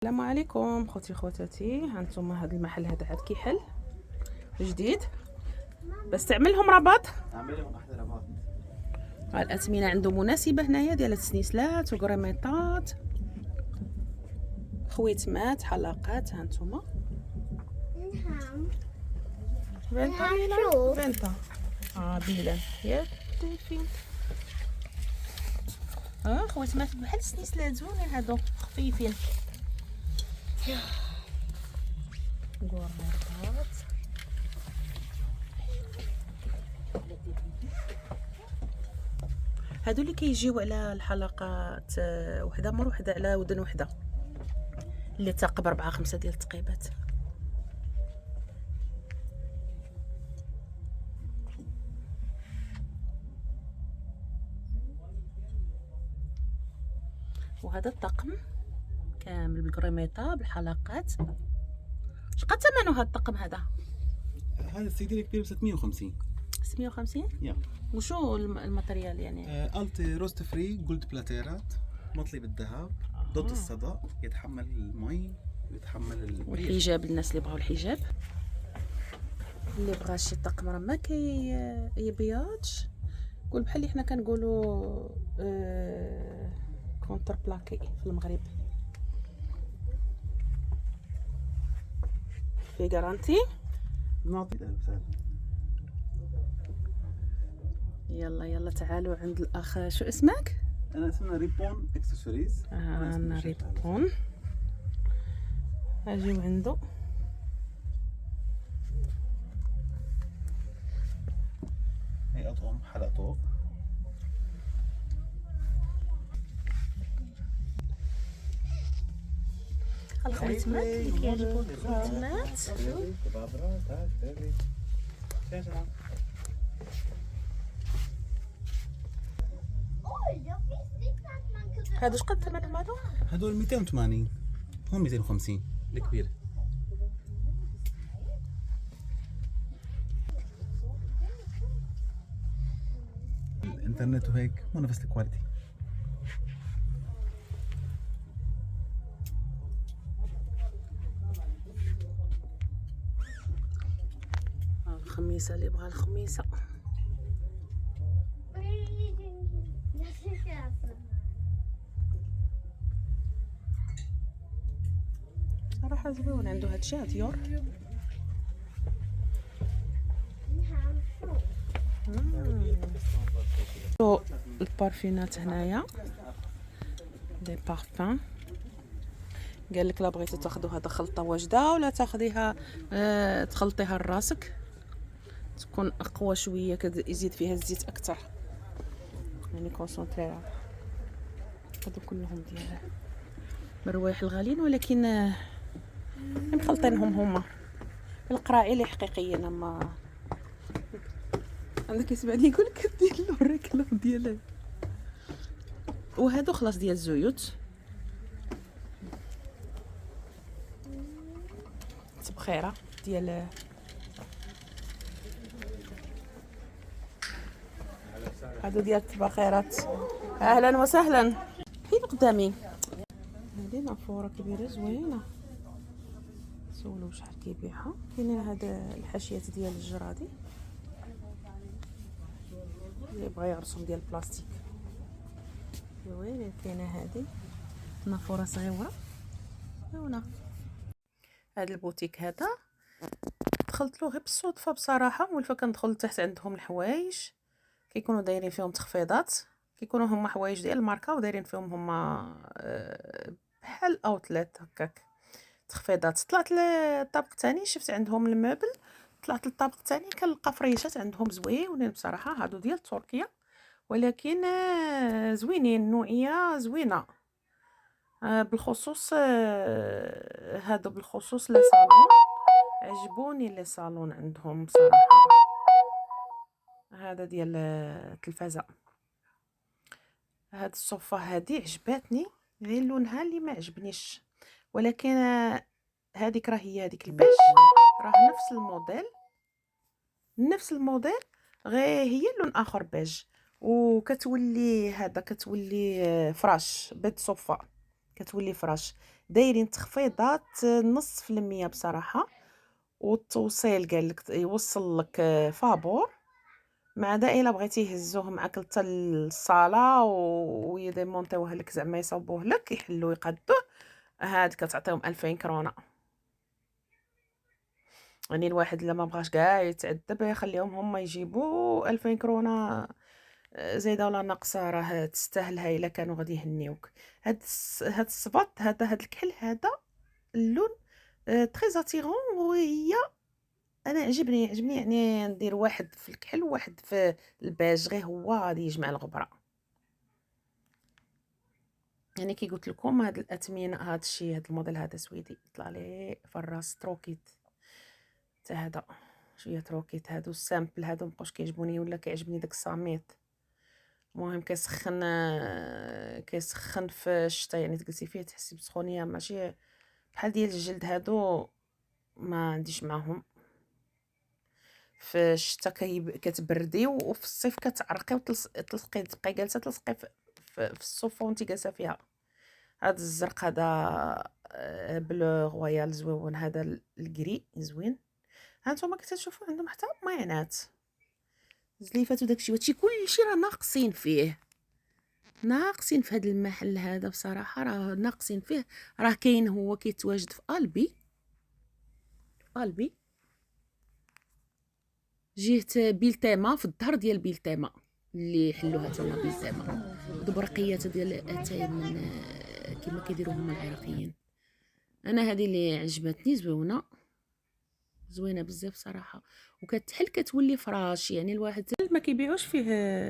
السلام عليكم خوتي خواتاتي. هانتوما هذا المحل هذا عاد كيحل جديد بس تعملهم رباط، اعملهم احلى رباط. الاثمنه عنده مناسبه هنايا ديال السنيسلات وكريميطات خويتمات حلقات. هانتوما فينتا بيلان ياك فين خويتمات بحال السنيسلات زوينين هادو خفيفين. كريميطات هادو اللي كيجيو على الحلقات وحده مر وحده على ودن وحده اللي تاق ب4 5 ديال التقيبات. وهذا الطقم كامل بالكريميطه بالحلقات. شقد ثمنه هذا الطقم هذا؟ هذا السيدي الكبير ب 650. 650 يا وشو الماتريال يعني؟ التي روست فري جولد بلاتيرات مطلي بالذهب ضد الصدى، يتحمل المي ويتحمل الريح. والحجاب للناس اللي بغاو الحجاب، اللي بغى شي طقم راه ما يبيضش قول بحال اللي حنا كنقولوا كونتر بلاكي في المغرب في غارانتي. نعطي الألف. يلا تعالوا عند الاخ. شو اسمك؟ انا اسمنا ريبون اكسسوارز. انا ريبون. اجيو عنده هي اطقم حلقة طوق. الخويتمات اللي كيعجبو الخويتمات. هادو شقد ثمنهم هادو؟ هدول 280 هم 250 الكبير. الانترنت وهيك مو نفس الكواليتي. الخميسه اللي بغى الخميسه. صراحه زوين عنده هادشي هاد يور. البارفينات هنايا دي بارفان. قال لك لا بغيتي تاخذوا هذا خلطه واجده ولا تاخذيها تخلطيها لراسك تكون اقوى شويه يزيد فيها الزيت اكثر يعني كونسونطريرا. هادو كلهم ديال الروايح الغاليين ولكن مخلطينهم هما القراعي اللي حقيقيين. اما عندك يسمع لي يقول لك دير له الركله ديالها. وهادو خلاص ديال الزيوت تبخيره ديال هادو ديال التبخيرات. اهلا وسهلا. فين قدامي هذه نافوره كبيره زوينه. سولوا شحال كيبيعها. كاينين هاد الحاشيات ديال الجرادي اللي بغا يرسم ديال البلاستيك زوينين. كاينه هذه نافوره صغيره زوينه. هاد البوتيك هذا دخلت له غير بالصدفه بصراحه. مولفه كندخل تحت عندهم الحوايج كيكونوا دايرين فيهم تخفيضات، كيكونوا هما حوايج ديال الماركه ودايرين فيهم هما بحال اوتليت هكاك تخفيضات. طلعت للطابق الثاني شفت عندهم الموبل. طلعت للطابق الثاني كنلقى فريشات عندهم زوينين بصراحه. هادو ديال تركيا ولكن زوينين نوعيه زوينه. بالخصوص هادو بالخصوص لي صالون عجبوني لي صالون عندهم بصراحه. هذا ديال التلفازه. هاد الصوفه هادي عجباتني غير لونها اللي ما عجبنيش ولكن هذيك راه هي هذيك البيج راه نفس الموديل غير هي لون اخر بيج. وكتولي هذا كتولي فراش بيت صوفه كتولي فراش. دايرين تخفيضات نص في المية بصراحة. والتوصيل قال لك يوصل لك فابور، مع دا الا بغيتي يهزوه معاك حتى للصاله ويديمونطيوه لك، زعما يصوبوه لك يحلو يقادوه، هاد كتعطيهم 2000 كرونه. يعني الواحد لما بغاش كاع يتعذب يخليهم هما يجيبوا 2000 كرونه زايده ولا ناقصه، راه تستاهلها الا كانوا غادي يهنيوك. هاد الصباط هاد الكحل هذا اللون تري اتيرون، وهي انا عجبني يعني ندير واحد في الكحل وواحد في الباج، غير هو غادي يجمع الغبره. يعني كي قلت لكم هاد الاثمنه، هاد الشيء، هاد الموديل هذا سويدي طلع لي في الراس تروكيت حتى هذا شويه تروكيت. هادو السامبل هادو مابقاوش كيعجبوني، ولا كيعجبني داك الصاميت. المهم كيسخن في الشتاء، يعني تجلسي فيه تحسي بسخونيه، ماشي بحال ديال الجلد هادو ما عنديش معاهم. في الشتاء كتبردي، وفي الصيف كتعرقي وتلصقي، تبقاي جالسه تلصقي في الصوفه وانت جالسه فيها. هذا الزرق هذا بلو رويال زوين، هذا الكري زوين. هانتوما كتشوفوا عندهم حتى ماينات زليفات وداكشي، وهادشي كلشي راه ناقصين فيه، ناقصين في هذا المحل هذا بصراحه، راه ناقصين فيه. راه كاين، هو كيتواجد في البي جهه بيلتيما، في الظهر ديال بيلتيما اللي حلوها تما بيلتيما. دبرقيات ديال اتاي من كما كيديروا هما العراقيين. انا هذه اللي عجبتني، زوينه بزاف صراحه، وكتحل كتولي فراش. يعني الواحد ما كيبيعوش فيه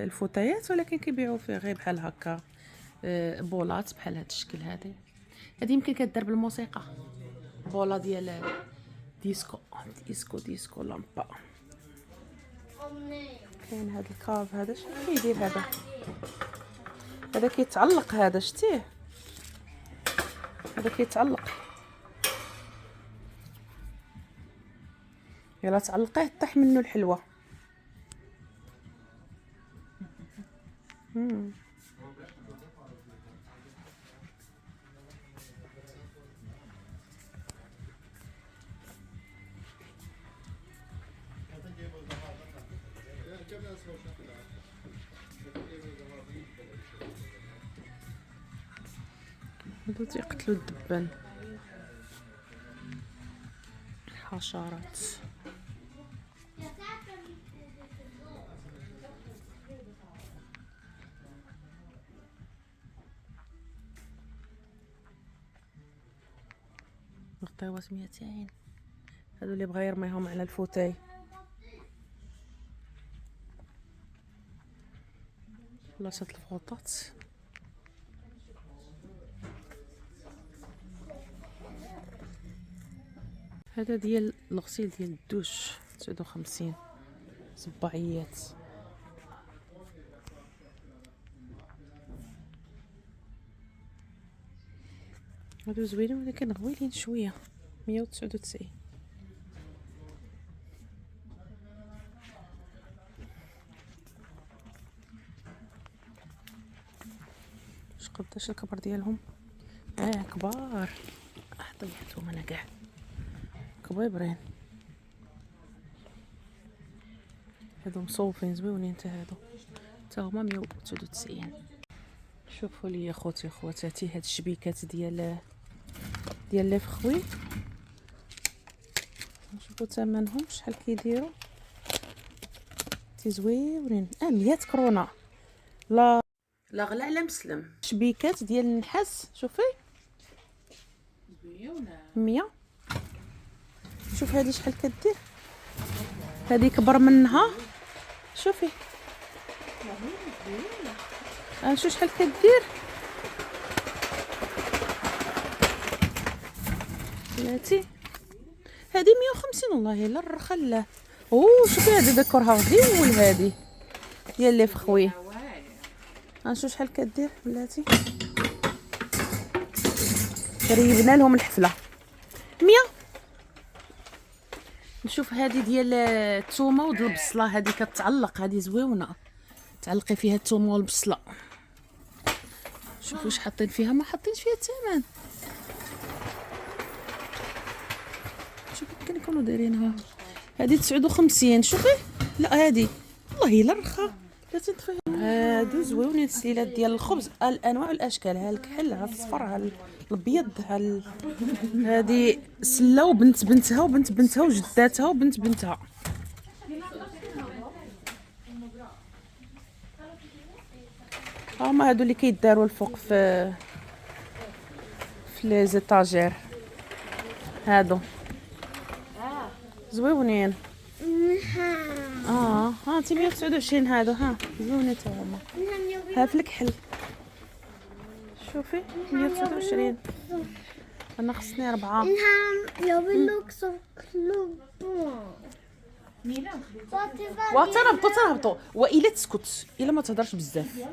الفوتايات، ولكن كيبيعوا فيه غير بحال هكا بولات بحال هذا الشكل. هذه يمكن كدار بالموسيقى، بولا ديال ديسكو لامبا. كاين هذا الكاف هذا، شنو كيدير هذا كيتعلق، هذا شتيه، هذا كيتعلق، يلا تعلقيه طيح منه الحلوه. هادو تيقتلوا الدبان، حشرات. غطيوات 200. هادو اللي بغا يرميهم على الفوتاي. بلاصه الفوطات. هذا ديال الغسيل ديال الدوش 59 صباعيات. هادو زوينين ولكن غويلين شويه، 199. قداش الكبر ديالهم؟ كبار، ضيعتهم انا كاع، كبيبرين. هادو مصوفين زوينين حتى هما 199. شوفوا لي خوتي خواتاتي هاد الشبيكات ديال لي فخوي، نشوفوا ثمنهم شحال كيديروا. زوينين. 100 كرونه. لا غلا على مسلم. شبيكات ديال النحاس، شوفي 100. شوف هذه شحال كدير، هذه كبر منها. شوفي شوف شحال كدير، بلاتي. هذه 150 والله الا الرخله. شوفي هذا دكرها زوين، هذه ديال لي فخوي. شوف شحال كدير بلاتي، ريبنا لهم الحفله 100. نشوف هذه ديال الثومه والبصله، هذه كتعلق، هذه زويونه، تعلقي فيها الثومه والبصله. شوفوا واش حاطين فيها، ما حاطينش فيها الثمن. شكونو دايرينها؟ هادي 59. شوفي، لا هادي والله الا رخا. لا تنطفي. هادو زويونين السليلات ديال الخبز، الانواع والاشكال. ها الكحل، ها الصفر، ها الابيض، ها هادي سله وبنت بنتها وبنت بنتها وجداتها وبنت بنتها. هما هادو اللي كيداروا الفوق في لي زيتاجير. هادو زويونين. ها انت 129. هادو ها زوينين تا هما. ها في الكحل شوفي 129. انا خصني 4. Jag vill också klubba. وتنهبطوا. والا تسكت الا ما تهضرش بزاف.